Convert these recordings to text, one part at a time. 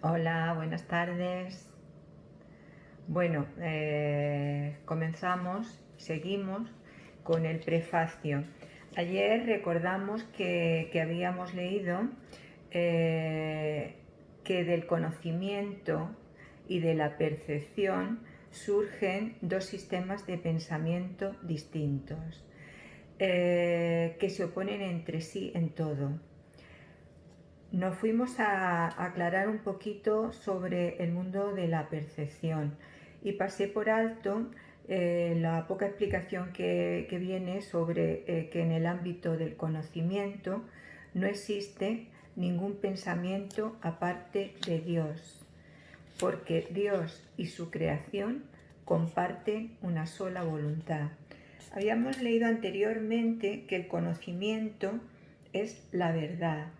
Hola, buenas tardes. Bueno, seguimos con el prefacio. Ayer recordamos que habíamos leído eh, que del conocimiento y de la percepción surgen dos sistemas de pensamiento distintos, que se oponen entre sí en todo. Nos fuimos a aclarar un poquito sobre el mundo de la percepción y pasé por alto la poca explicación que viene sobre que en el ámbito del conocimiento no existe ningún pensamiento aparte de Dios, porque Dios y su creación comparten una sola voluntad. Habíamos leído anteriormente que el conocimiento es la verdad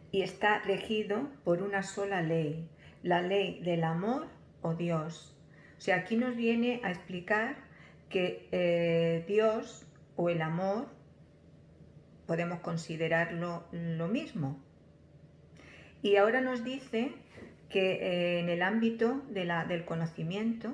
y está regido por una sola ley, la ley del amor o Dios. O sea, aquí nos viene a explicar que Dios o el amor podemos considerarlo lo mismo. Y ahora nos dice que en el ámbito del conocimiento,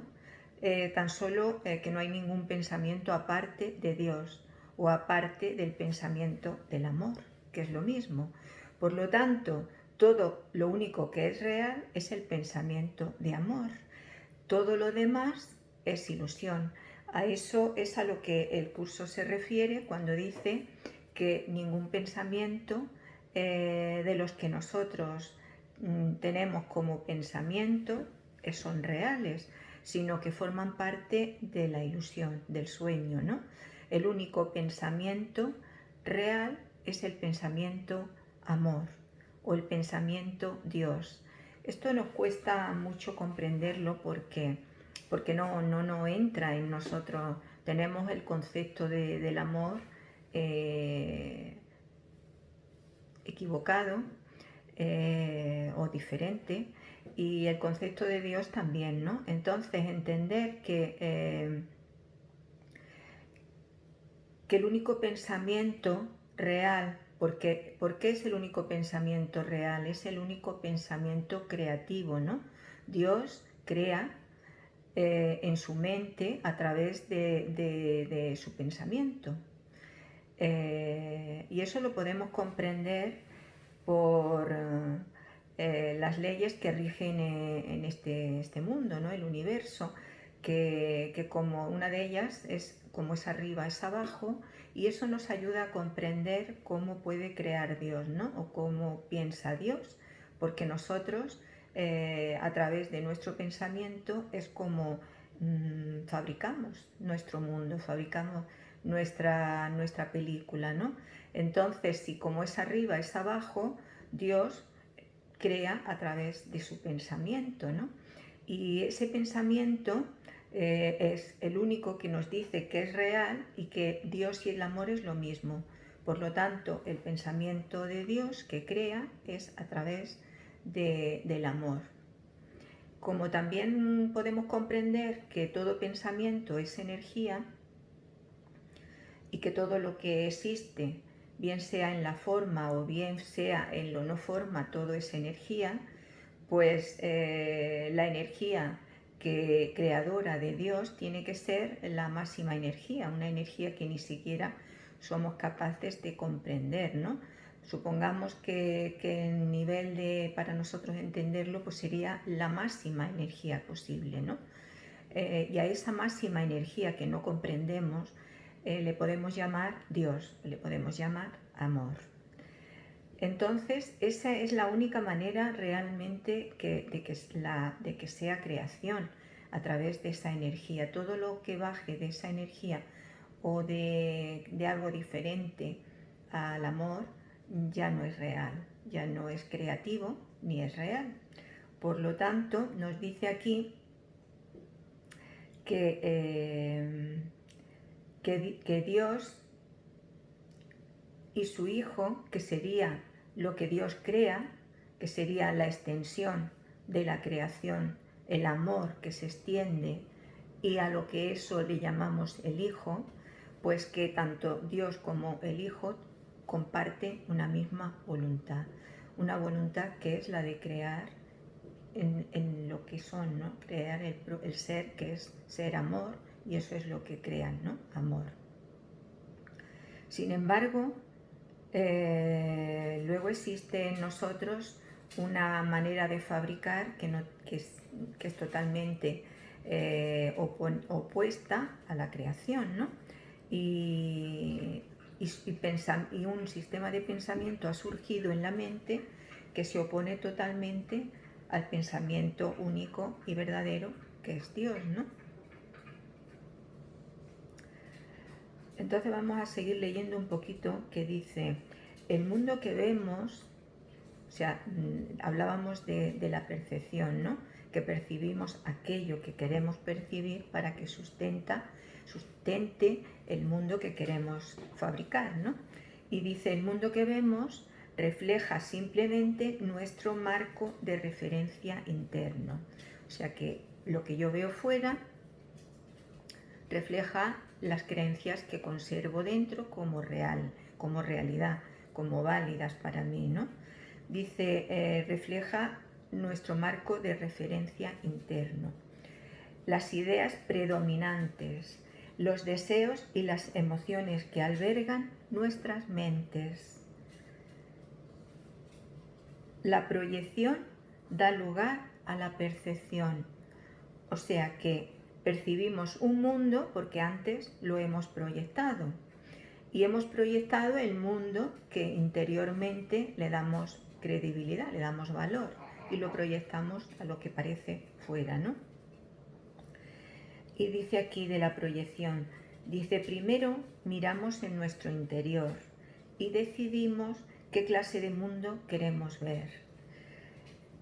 tan solo que no hay ningún pensamiento aparte de Dios o aparte del pensamiento del amor, que es lo mismo. Por lo tanto, todo lo único que es real es el pensamiento de amor. Todo lo demás es ilusión. A eso es a lo que el curso se refiere cuando dice que ningún pensamiento de los que nosotros tenemos como pensamiento son reales, sino que forman parte de la ilusión, del sueño, ¿no? El único pensamiento real es el pensamiento amor o el pensamiento Dios. Esto nos cuesta mucho comprenderlo porque no entra en nosotros. Tenemos el concepto del amor equivocado o diferente, y el concepto de Dios también, ¿no? Entonces, entender que el único pensamiento real, ¿por qué es el único pensamiento real? Es el único pensamiento creativo, ¿no? Dios crea en su mente a través de su pensamiento. Y eso lo podemos comprender por las leyes que rigen en este mundo, ¿no? El universo, que como una de ellas es como es arriba es abajo, y eso nos ayuda a comprender cómo puede crear Dios, ¿no? O cómo piensa Dios, porque nosotros a través de nuestro pensamiento es como fabricamos nuestro mundo, fabricamos nuestra película, ¿no? Entonces, si como es arriba es abajo, Dios crea a través de su pensamiento, ¿no? Y ese pensamiento es el único que nos dice que es real y que Dios y el amor es lo mismo. Por lo tanto, el pensamiento de Dios que crea es a través del amor. Como también podemos comprender que todo pensamiento es energía y que todo lo que existe, bien sea en la forma o bien sea en lo no forma, todo es energía, pues la energía creadora de Dios tiene que ser la máxima energía, una energía que ni siquiera somos capaces de comprender, ¿no? Supongamos que el nivel para nosotros entenderlo, pues sería la máxima energía posible, ¿no? Y a esa máxima energía que no comprendemos le podemos llamar Dios, le podemos llamar amor. Entonces, esa es la única manera realmente de que sea creación, a través de esa energía. Todo lo que baje de esa energía o de algo diferente al amor ya no es real, ya no es creativo ni es real. Por lo tanto, nos dice aquí que Dios y su Hijo, que sería lo que Dios crea, que sería la extensión de la creación, el amor que se extiende, y a lo que eso le llamamos el Hijo, pues que tanto Dios como el Hijo comparten una misma voluntad. una voluntad que es la de crear en lo que son, ¿no? Crear el ser, que es ser amor, y eso es lo que crean, ¿no? Amor. Sin embargo, luego existe en nosotros una manera de fabricar que es totalmente opuesta a la creación, ¿no? Y un sistema de pensamiento ha surgido en la mente que se opone totalmente al pensamiento único y verdadero que es Dios, ¿no? Entonces vamos a seguir leyendo un poquito que dice, el mundo que vemos, o sea, hablábamos de la percepción, ¿no? Que percibimos aquello que queremos percibir para que sustente el mundo que queremos fabricar, ¿no? Y dice, el mundo que vemos refleja simplemente nuestro marco de referencia interno. O sea que lo que yo veo fuera refleja las creencias que conservo dentro como real, como realidad, como válidas para mí, ¿no? Dice, refleja nuestro marco de referencia interno. Las ideas predominantes, los deseos y las emociones que albergan nuestras mentes. La proyección da lugar a la percepción, o sea que percibimos un mundo porque antes lo hemos proyectado y hemos proyectado el mundo que interiormente le damos credibilidad, le damos valor y lo proyectamos a lo que parece fuera, ¿no? Y dice aquí de la proyección, dice primero miramos en nuestro interior y decidimos qué clase de mundo queremos ver.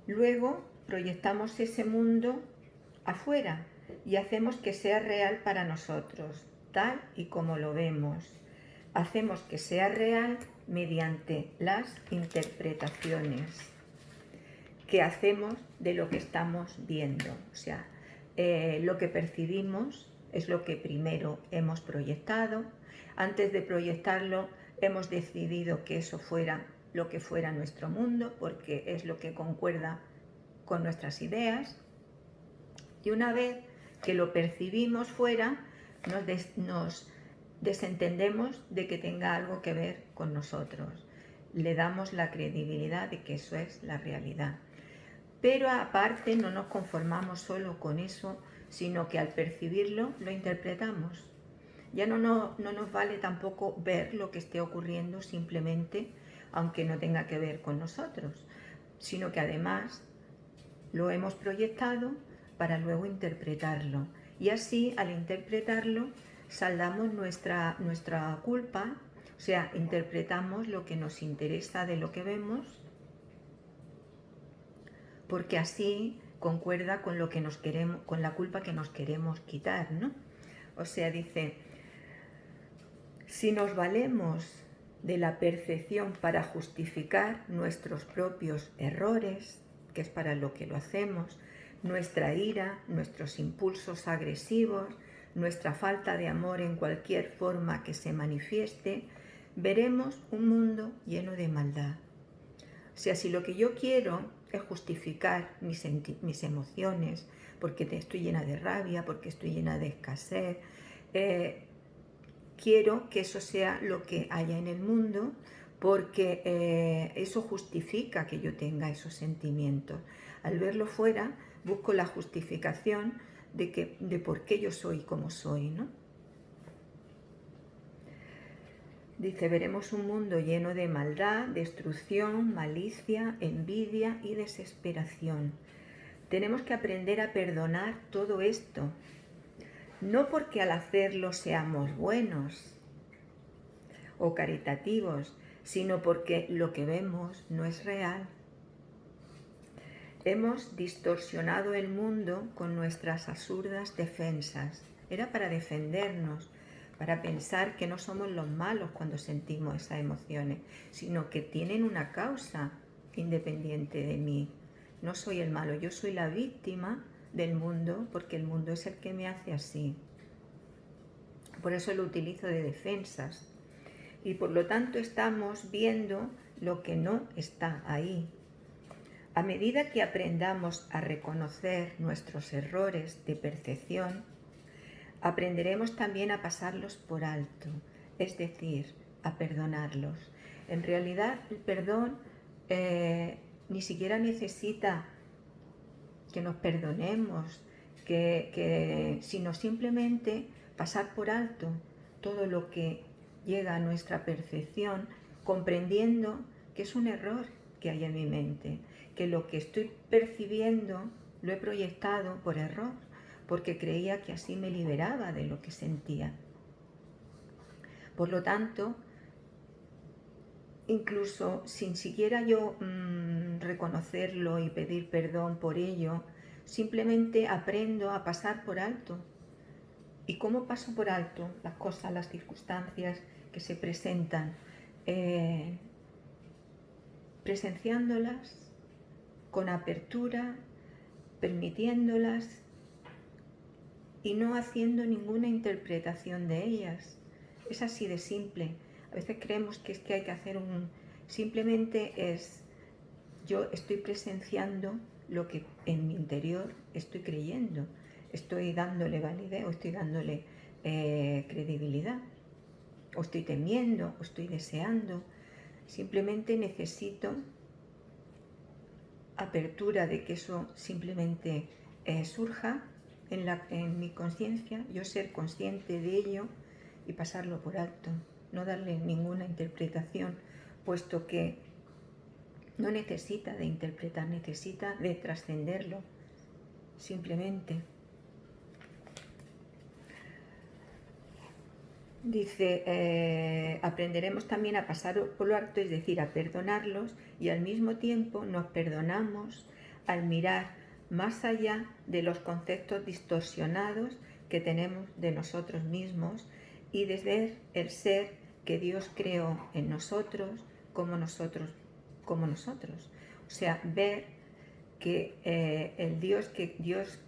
Luego proyectamos ese mundo afuera y hacemos que sea real para nosotros, tal y como lo vemos. Hacemos que sea real mediante las interpretaciones que hacemos de lo que estamos viendo. O sea, lo que percibimos es lo que primero hemos proyectado. Antes de proyectarlo, hemos decidido que eso fuera lo que fuera nuestro mundo, porque es lo que concuerda con nuestras ideas. Y una vez que lo percibimos fuera, nos desentendemos de que tenga algo que ver con nosotros. Le damos la credibilidad de que eso es la realidad. Pero aparte no nos conformamos solo con eso, sino que al percibirlo lo interpretamos. Ya no nos vale tampoco ver lo que esté ocurriendo simplemente, aunque no tenga que ver con nosotros, sino que además lo hemos proyectado para luego interpretarlo. Y así, al interpretarlo, saldamos nuestra culpa, o sea, interpretamos lo que nos interesa de lo que vemos, porque así concuerda con lo que nos queremos, con la culpa que nos queremos quitar, ¿no? O sea, dice, si nos valemos de la percepción para justificar nuestros propios errores, que es para lo que lo hacemos, nuestra ira, nuestros impulsos agresivos, nuestra falta de amor en cualquier forma que se manifieste, veremos un mundo lleno de maldad. O sea, si lo que yo quiero es justificar mis emociones, porque estoy llena de rabia, porque estoy llena de escasez, quiero que eso sea lo que haya en el mundo, porque eso justifica que yo tenga esos sentimientos. Al verlo fuera, busco la justificación de por qué yo soy como soy, ¿no? Dice, veremos un mundo lleno de maldad, destrucción, malicia, envidia y desesperación. Tenemos que aprender a perdonar todo esto, no porque al hacerlo seamos buenos o caritativos, sino porque lo que vemos no es real. Hemos distorsionado el mundo con nuestras absurdas defensas. Era para defendernos, para pensar que no somos los malos cuando sentimos esas emociones, sino que tienen una causa independiente de mí. No soy el malo, yo soy la víctima del mundo porque el mundo es el que me hace así. Por eso lo utilizo de defensas. Y por lo tanto estamos viendo lo que no está ahí. A medida que aprendamos a reconocer nuestros errores de percepción, aprenderemos también a pasarlos por alto, es decir, a perdonarlos. En realidad, el perdón ni siquiera necesita que nos perdonemos, sino simplemente pasar por alto todo lo que llega a nuestra percepción, comprendiendo que es un error que hay en mi mente, que lo que estoy percibiendo lo he proyectado por error, porque creía que así me liberaba de lo que sentía. Por lo tanto, incluso sin siquiera yo reconocerlo y pedir perdón por ello, simplemente aprendo a pasar por alto. ¿Y cómo paso por alto las cosas, las circunstancias que se presentan? Presenciándolas con apertura, permitiéndolas y no haciendo ninguna interpretación de ellas. Es así de simple. A veces creemos que es que hay que hacer simplemente es, yo estoy presenciando lo que en mi interior estoy creyendo, estoy dándole validez o estoy dándole credibilidad, o estoy temiendo, o estoy deseando. Simplemente necesito apertura de que eso simplemente surja en mi conciencia, yo ser consciente de ello y pasarlo por alto, no darle ninguna interpretación, puesto que no necesita de interpretar, necesita de trascenderlo, simplemente. Dice, aprenderemos también a pasar por lo alto, es decir, a perdonarlos, y al mismo tiempo nos perdonamos al mirar más allá de los conceptos distorsionados que tenemos de nosotros mismos y de ver el ser que Dios creó en nosotros como nosotros. O sea, ver que el Dios que Dios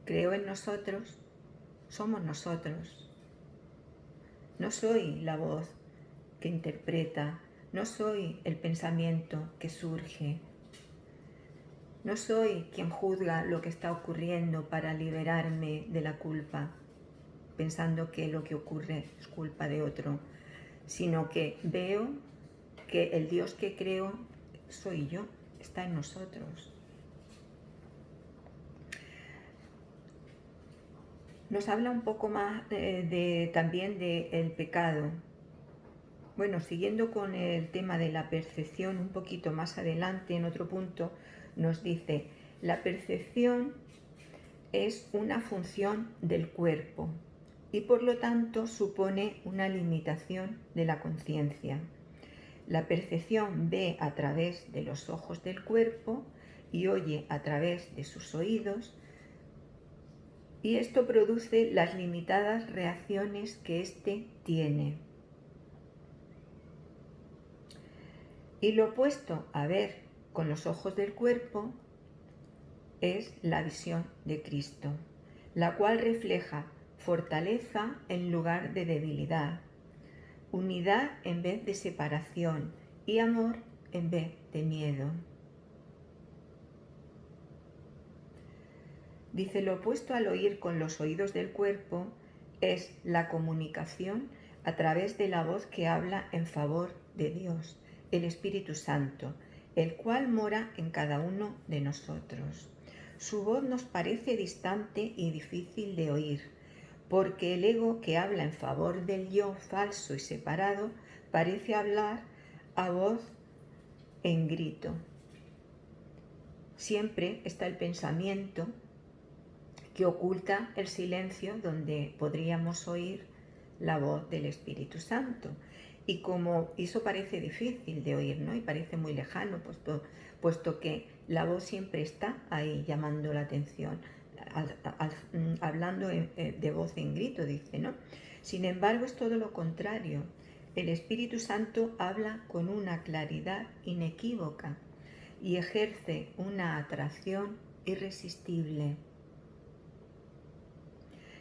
creó en nosotros somos nosotros. No soy la voz que interpreta, no soy el pensamiento que surge, no soy quien juzga lo que está ocurriendo para liberarme de la culpa, pensando que lo que ocurre es culpa de otro, sino que veo que el Dios que creo soy yo, está en nosotros. Nos habla un poco más también del pecado. Bueno, siguiendo con el tema de la percepción, un poquito más adelante, en otro punto, nos dice, la percepción es una función del cuerpo y por lo tanto supone una limitación de la conciencia. La percepción ve a través de los ojos del cuerpo y oye a través de sus oídos, y esto produce las limitadas reacciones que éste tiene. Y lo opuesto a ver con los ojos del cuerpo es la visión de Cristo, la cual refleja fortaleza en lugar de debilidad, unidad en vez de separación y amor en vez de miedo. Dice, lo opuesto al oír con los oídos del cuerpo es la comunicación a través de la voz que habla en favor de Dios, el Espíritu Santo, el cual mora en cada uno de nosotros. Su voz nos parece distante y difícil de oír, porque el ego que habla en favor del yo falso y separado parece hablar a voz en grito. Siempre está el pensamiento que oculta el silencio donde podríamos oír la voz del Espíritu Santo. Y como eso parece difícil de oír, ¿no? Y parece muy lejano, puesto que la voz siempre está ahí llamando la atención, hablando de voz en grito, dice, ¿no? Sin embargo, es todo lo contrario. El Espíritu Santo habla con una claridad inequívoca y ejerce una atracción irresistible.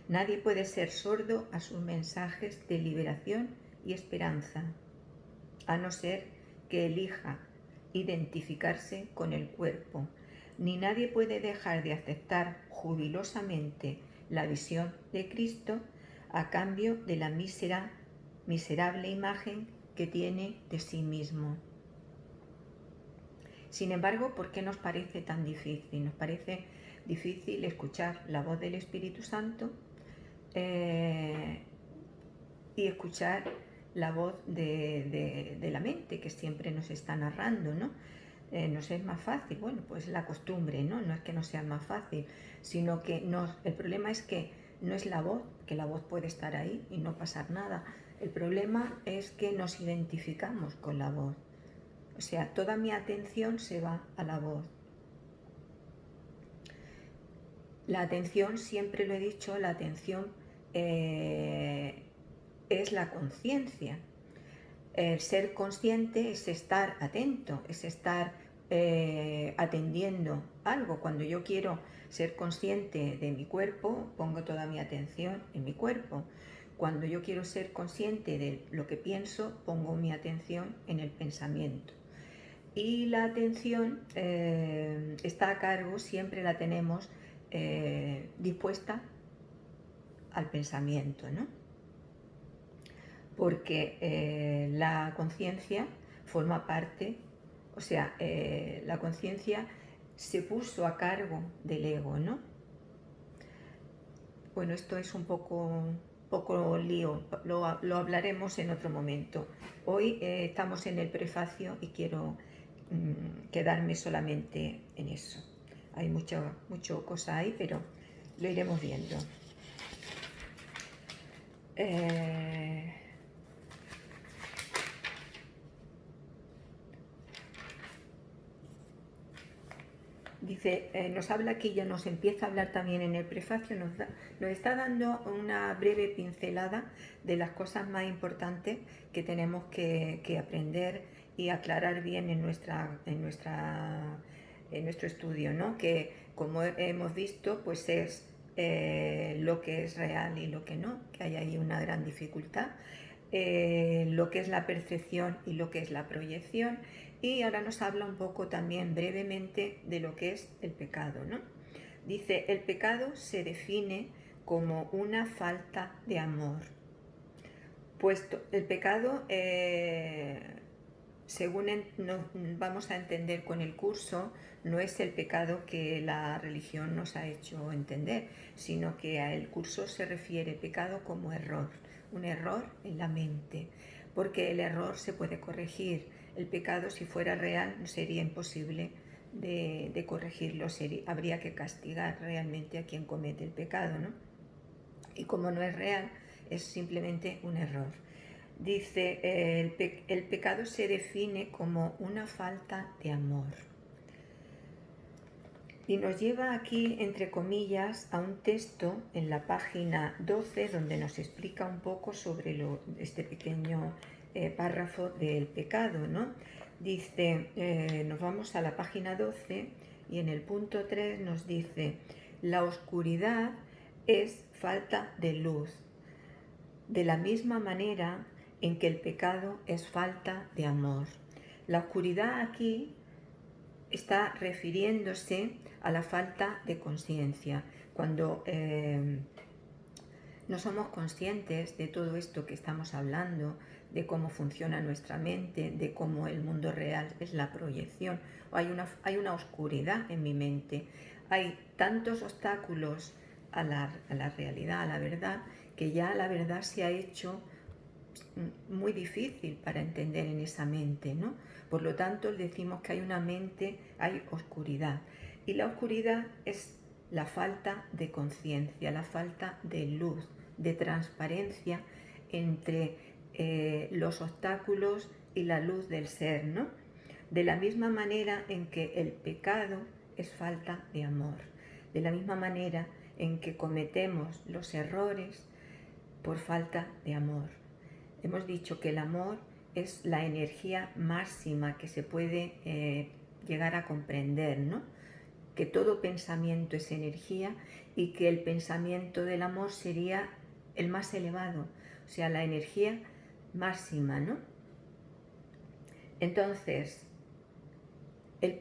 Nadie puede ser sordo a sus mensajes de liberación y esperanza, a no ser que elija identificarse con el cuerpo, ni nadie puede dejar de aceptar jubilosamente la visión de Cristo a cambio de la miserable imagen que tiene de sí mismo. Sin embargo, ¿por qué nos parece tan difícil? Nos parece difícil escuchar la voz del Espíritu Santo y escuchar la voz de la mente que siempre nos está narrando, ¿no? Nos es más fácil, bueno, pues la costumbre, ¿no? No es que nos sea más fácil, sino que el problema es que no es la voz, que la voz puede estar ahí y no pasar nada. El problema es que nos identificamos con la voz. O sea, toda mi atención se va a la voz. La atención, siempre lo he dicho, la atención es la conciencia. El ser consciente es estar atento, es estar atendiendo algo. Cuando yo quiero ser consciente de mi cuerpo, pongo toda mi atención en mi cuerpo. Cuando yo quiero ser consciente de lo que pienso, pongo mi atención en el pensamiento. Y la atención está a cargo, siempre la tenemos dispuesta al pensamiento, ¿no? Porque la conciencia forma parte, o sea, la conciencia se puso a cargo del ego, ¿no? Bueno, esto es un poco lío, lo hablaremos en otro momento. Hoy estamos en el prefacio y quiero quedarme solamente en eso. Hay mucha cosa ahí, pero lo iremos viendo. Dice, nos habla aquí, ya nos empieza a hablar también en el prefacio, nos está dando una breve pincelada de las cosas más importantes que tenemos que aprender y aclarar bien en nuestro estudio, ¿no? Que como hemos visto, pues es lo que es real y lo que no, que hay ahí una gran dificultad, lo que es la percepción y lo que es la proyección. Y ahora nos habla un poco también brevemente de lo que es el pecado, ¿no? Dice, el pecado se define como una falta de amor. Puesto el pecado, según nos vamos a entender con el curso, no es el pecado que la religión nos ha hecho entender, sino que al curso se refiere pecado como error, un error en la mente, porque el error se puede corregir. El pecado, si fuera real, sería imposible de corregirlo, habría que castigar realmente a quien comete el pecado, ¿no? Y como no es real, es simplemente un error. Dice, el pecado se define como una falta de amor. Y nos lleva aquí, entre comillas, a un texto en la página 12, donde nos explica un poco sobre este pequeño párrafo del pecado, ¿no? Dice, nos vamos a la página 12 y en el punto 3 nos dice, la oscuridad es falta de luz, de la misma manera en que el pecado es falta de amor. La oscuridad aquí está refiriéndose a la falta de conciencia. Cuando no somos conscientes de todo esto que estamos hablando, de cómo funciona nuestra mente, de cómo el mundo real es la proyección, hay una oscuridad en mi mente, hay tantos obstáculos a la realidad, a la verdad, que ya la verdad se ha hecho muy difícil para entender en esa mente, ¿no? Por lo tanto, decimos que hay una mente, hay oscuridad. Y la oscuridad es la falta de conciencia, la falta de luz, de transparencia entre los obstáculos y la luz del ser, ¿no? De la misma manera en que el pecado es falta de amor. De la misma manera en que cometemos los errores por falta de amor. Hemos dicho que el amor es la energía máxima que se puede llegar a comprender, ¿no? Que todo pensamiento es energía y que el pensamiento del amor sería el más elevado, o sea, la energía máxima, ¿no? Entonces,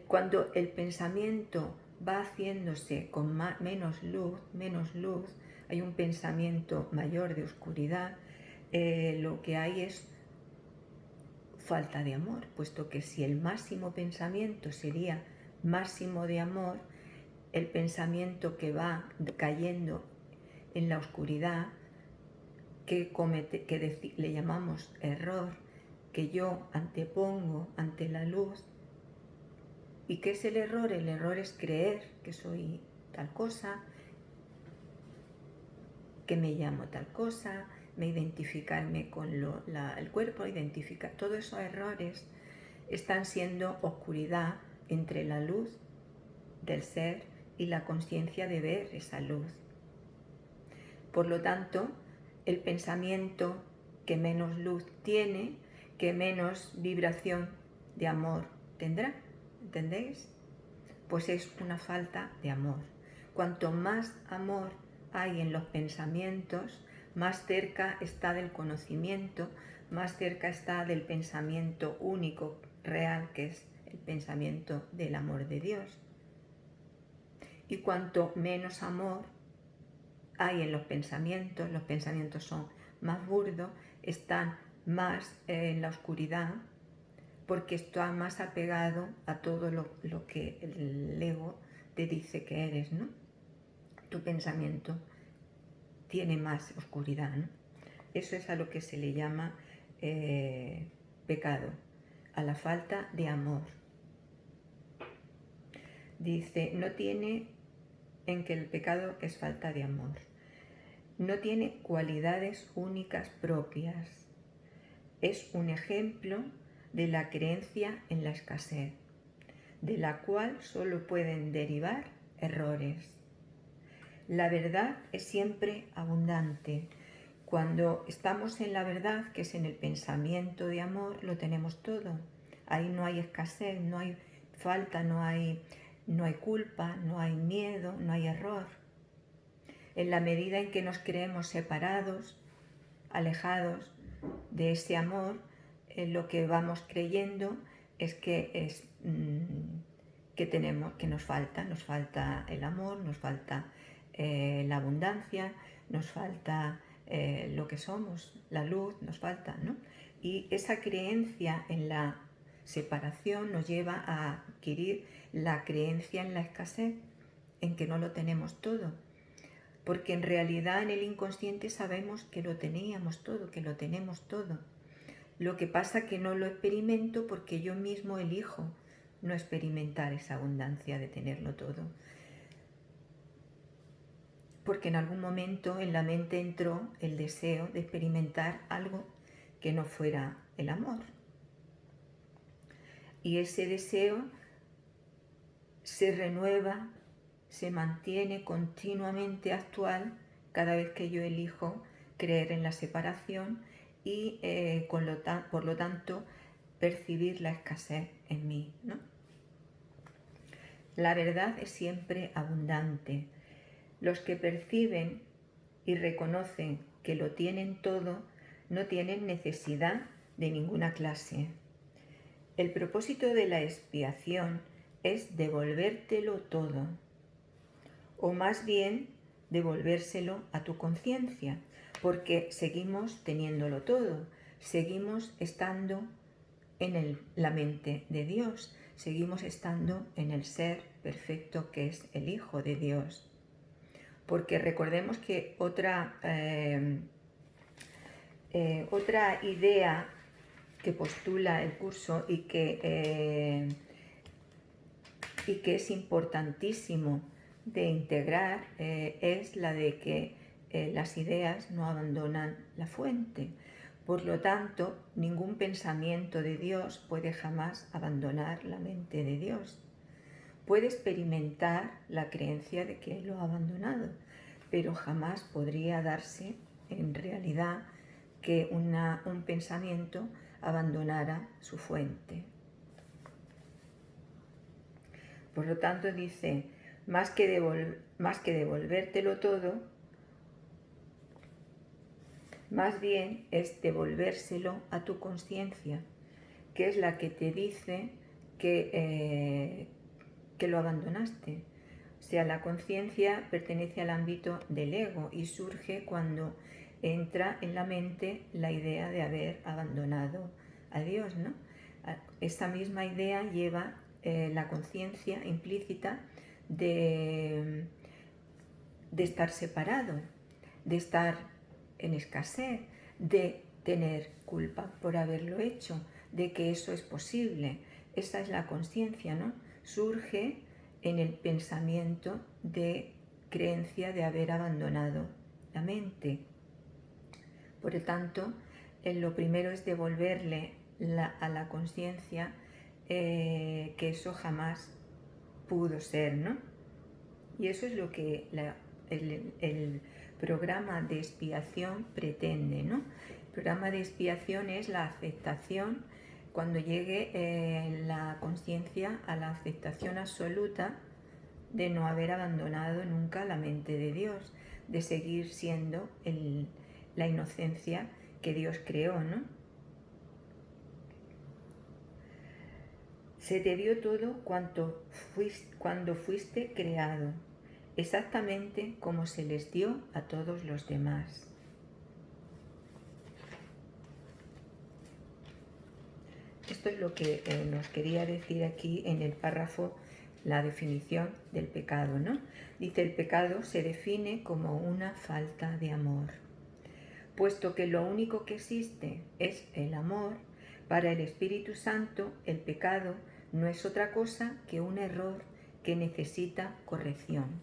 cuando el pensamiento va haciéndose con menos luz, hay un pensamiento mayor de oscuridad, lo que hay es falta de amor, puesto que si el máximo pensamiento sería máximo de amor, el pensamiento que va cayendo en la oscuridad, que le llamamos error, que yo antepongo ante la luz. ¿Y qué es el error? El error es creer que soy tal cosa, que me llamo tal cosa, me identificarme con el cuerpo, identificar. Todos esos errores están siendo oscuridad entre la luz del ser y la conciencia de ver esa luz. Por lo tanto, el pensamiento que menos luz tiene, que menos vibración de amor tendrá. ¿Entendéis? Pues es una falta de amor. Cuanto más amor hay en los pensamientos, más cerca está del conocimiento, más cerca está del pensamiento único, real, que es el pensamiento del amor de Dios. Y cuanto menos amor hay en los pensamientos son más burdos, están más en la oscuridad, porque está más apegado a todo lo que el ego te dice que eres, ¿no? Tu pensamiento tiene más oscuridad, ¿no? Eso es a lo que se le llama pecado, a la falta de amor. Dice, no tiene, en que el pecado es falta de amor. No tiene cualidades únicas propias. Es un ejemplo de la creencia en la escasez, de la cual solo pueden derivar errores. La verdad es siempre abundante. Cuando estamos en la verdad, que es en el pensamiento de amor, lo tenemos todo. Ahí no hay escasez, no hay falta, no hay culpa, no hay miedo, no hay error. En la medida en que nos creemos separados, alejados de ese amor, lo que vamos creyendo es que nos falta el amor, nos falta la abundancia, nos falta lo que somos, la luz, nos falta, ¿no? Y esa creencia en la separación nos lleva a adquirir la creencia en la escasez, en que no lo tenemos todo. Porque en realidad en el inconsciente sabemos que lo teníamos todo, que lo tenemos todo. Lo que pasa es que no lo experimento porque yo mismo elijo no experimentar esa abundancia de tenerlo todo. Porque en algún momento en la mente entró el deseo de experimentar algo que no fuera el amor. Y ese deseo se renueva, se mantiene continuamente actual cada vez que yo elijo creer en la separación y por lo tanto percibir la escasez en mí, ¿no? La verdad es siempre abundante. Los que perciben y reconocen que lo tienen todo no tienen necesidad de ninguna clase. El propósito de la expiación es devolvértelo todo, o más bien devolvérselo a tu conciencia, porque seguimos teniéndolo todo, seguimos estando en la mente de Dios, seguimos estando en el ser perfecto que es el Hijo de Dios. Porque recordemos que otra idea que postula el curso y que es importantísimo de integrar es la de que las ideas no abandonan la fuente. Por lo tanto, ningún pensamiento de Dios puede jamás abandonar la mente de Dios. Puede experimentar la creencia de que lo ha abandonado, pero jamás podría darse en realidad que un pensamiento abandonara su fuente. Por lo tanto dice, más que devolvértelo todo, más bien es devolvérselo a tu conciencia, que es la que te dice que lo abandonaste. O sea, la conciencia pertenece al ámbito del ego y surge cuando entra en la mente la idea de haber abandonado a Dios, ¿no? Esa misma idea lleva la conciencia implícita de estar separado, de estar en escasez, de tener culpa por haberlo hecho, de que eso es posible. Esa es la conciencia, ¿no? Surge en el pensamiento de creencia de haber abandonado la mente. Por lo tanto, lo primero es devolverle a la conciencia que eso jamás pudo ser, ¿no? Y eso es lo que el programa de expiación pretende, ¿no? El programa de expiación es la aceptación, cuando llegue la conciencia a la aceptación absoluta de no haber abandonado nunca la mente de Dios, de seguir siendo la inocencia que Dios creó, ¿no? Se te dio todo cuando fuiste creado, exactamente como se les dio a todos los demás. Esto es lo que nos quería decir aquí en el párrafo, la definición del pecado, ¿no? Dice: el pecado se define como una falta de amor. Puesto que lo único que existe es el amor, para el Espíritu Santo el pecado no es otra cosa que un error que necesita corrección.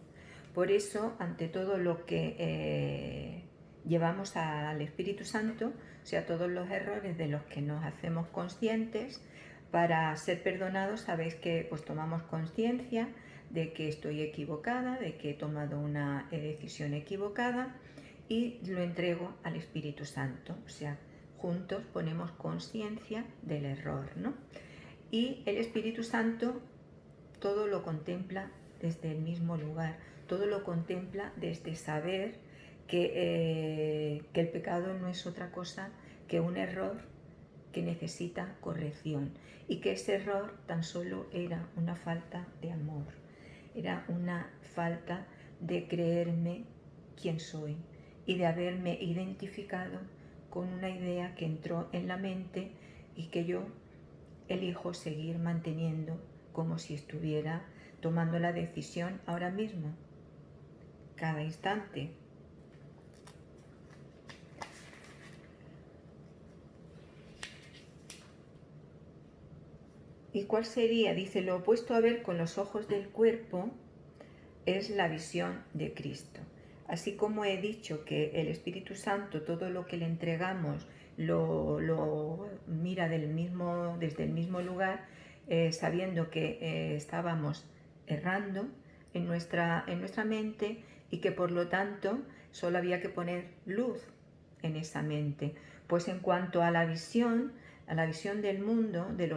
Por eso, ante todo lo que llevamos al Espíritu Santo, o sea, todos los errores de los que nos hacemos conscientes, para ser perdonados, sabéis que pues tomamos conciencia de que estoy equivocada, de que he tomado una decisión equivocada y lo entrego al Espíritu Santo. O sea, juntos ponemos conciencia del error, ¿no? Y el Espíritu Santo todo lo contempla desde el mismo lugar, todo lo contempla desde saber que el pecado no es otra cosa que un error que necesita corrección y que ese error tan solo era una falta de amor, era una falta de creerme quién soy y de haberme identificado con una idea que entró en la mente y que yo elijo seguir manteniendo como si estuviera tomando la decisión ahora mismo, cada instante. ¿Y cuál sería? Dice: lo opuesto a ver con los ojos del cuerpo es la visión de Cristo. Así como he dicho que el Espíritu Santo, todo lo que le entregamos, lo mira desde el mismo lugar, sabiendo que estábamos errando en nuestra mente y que por lo tanto solo había que poner luz en esa mente. Pues en cuanto a la visión del mundo, de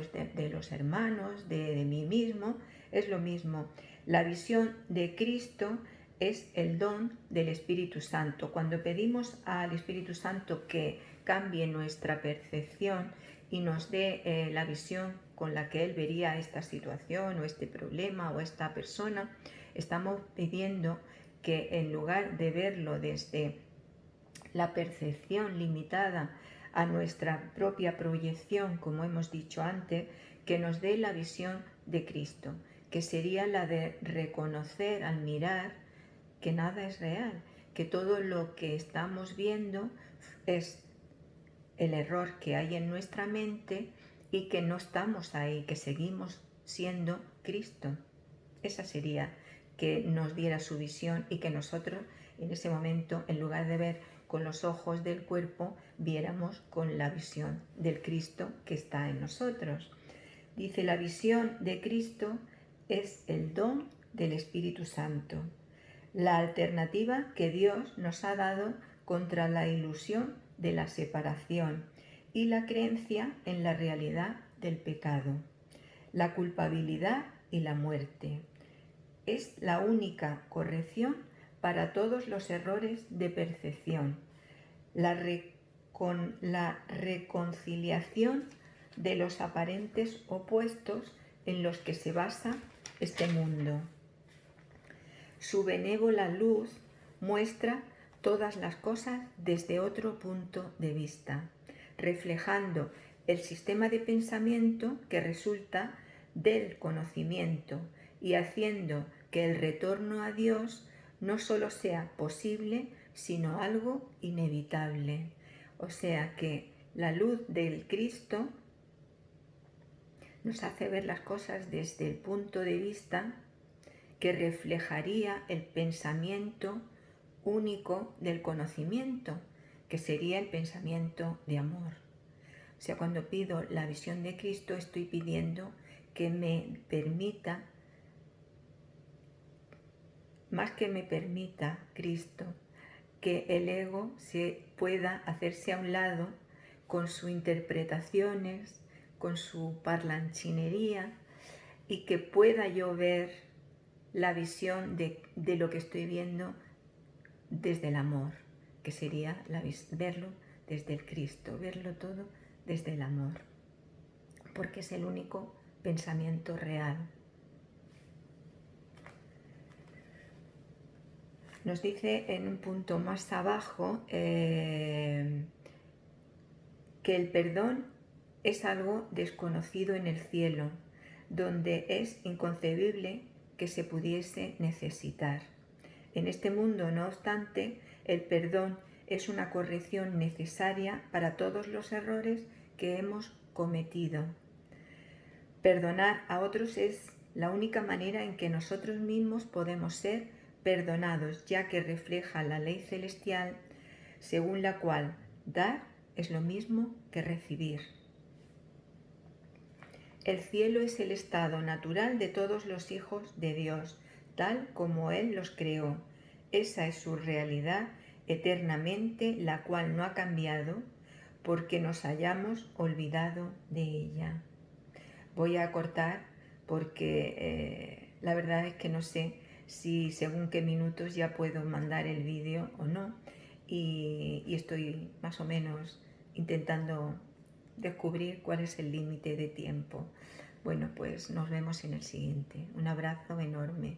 los hermanos, de mí mismo, es lo mismo. La visión de Cristo es el don del Espíritu Santo. Cuando pedimos al Espíritu Santo que cambie nuestra percepción y nos dé la visión con la que Él vería esta situación o este problema o esta persona, estamos pidiendo que en lugar de verlo desde la percepción limitada a nuestra propia proyección, como hemos dicho antes, que nos dé la visión de Cristo, que sería la de reconocer al mirar que nada es real, que todo lo que estamos viendo es el error que hay en nuestra mente y que no estamos ahí, que seguimos siendo Cristo. Esa sería que nos diera su visión y que nosotros en ese momento, en lugar de ver con los ojos del cuerpo, viéramos con la visión del Cristo que está en nosotros. Dice: la visión de Cristo es el don del Espíritu Santo, la alternativa que Dios nos ha dado contra la ilusión de la separación y la creencia en la realidad del pecado, la culpabilidad y la muerte. Es la única corrección para todos los errores de percepción. La reconciliación de los aparentes opuestos en los que se basa este mundo. Su benévola luz muestra todas las cosas desde otro punto de vista, reflejando el sistema de pensamiento que resulta del conocimiento y haciendo que el retorno a Dios no solo sea posible, sino algo inevitable. O sea que la luz del Cristo nos hace ver las cosas desde el punto de vista que reflejaría el pensamiento único del conocimiento, que sería el pensamiento de amor. O sea, cuando pido la visión de Cristo, estoy pidiendo que me permita, más que me permita Cristo, que el ego se pueda hacerse a un lado con sus interpretaciones, con su parlanchinería, y que pueda yo ver la visión de lo que estoy viendo desde el amor, que sería verlo desde el Cristo, verlo todo desde el amor, porque es el único pensamiento real. Nos dice en un punto más abajo que el perdón es algo desconocido en el cielo, donde es inconcebible que se pudiese necesitar. En este mundo, no obstante, el perdón es una corrección necesaria para todos los errores que hemos cometido. Perdonar a otros es la única manera en que nosotros mismos podemos ser perdonados, ya que refleja la ley celestial según la cual dar es lo mismo que recibir. El cielo es el estado natural de todos los hijos de Dios, tal como Él los creó. Esa es su realidad eternamente, la cual no ha cambiado porque nos hayamos olvidado de ella. Voy a cortar porque la verdad es que no sé si según qué minutos ya puedo mandar el vídeo o no, y estoy más o menos intentando descubrir cuál es el límite de tiempo. Bueno, pues nos vemos en el siguiente. Un abrazo enorme.